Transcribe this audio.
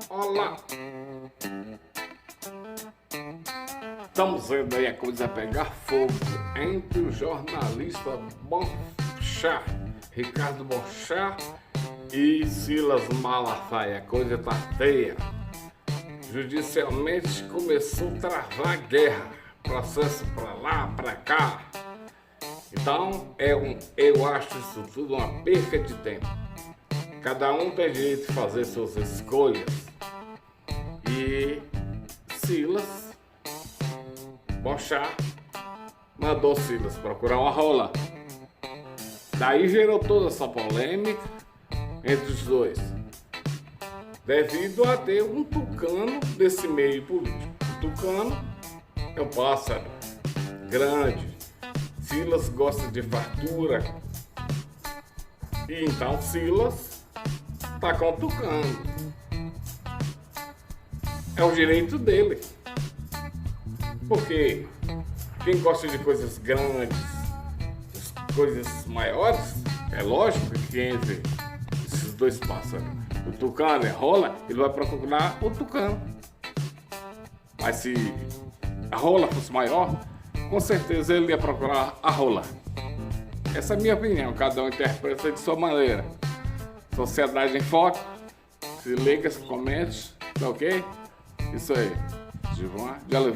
Olá! Estamos vendo aí a coisa pegar fogo entre o jornalista Bonchá, Ricardo Bonchá e Silas Malafaia. A coisa tá feia. Judicialmente começou a travar guerra, processo pra lá, pra cá. Então eu acho isso tudo uma perca de tempo. Cada um tem direito de fazer suas escolhas. E Silas Bonchá mandou Silas procurar uma rola. Daí gerou toda essa polêmica entre os dois, devido a ter um tucano desse meio político. O tucano é um pássaro grande. Silas gosta de fartura. E então Silas tá com o tucano. É o direito dele. Porque quem gosta de coisas grandes, coisas maiores, é lógico que entre esses dois pássaros, o tucano e a rola, ele vai procurar o tucano. Mas se a rola fosse maior, com certeza ele ia procurar a rola. Essa é a minha opinião, cada um interpreta de sua maneira. Sociedade em Foco, se liga, se comente, tá ok? Isso aí. Gilvan de Oliveira.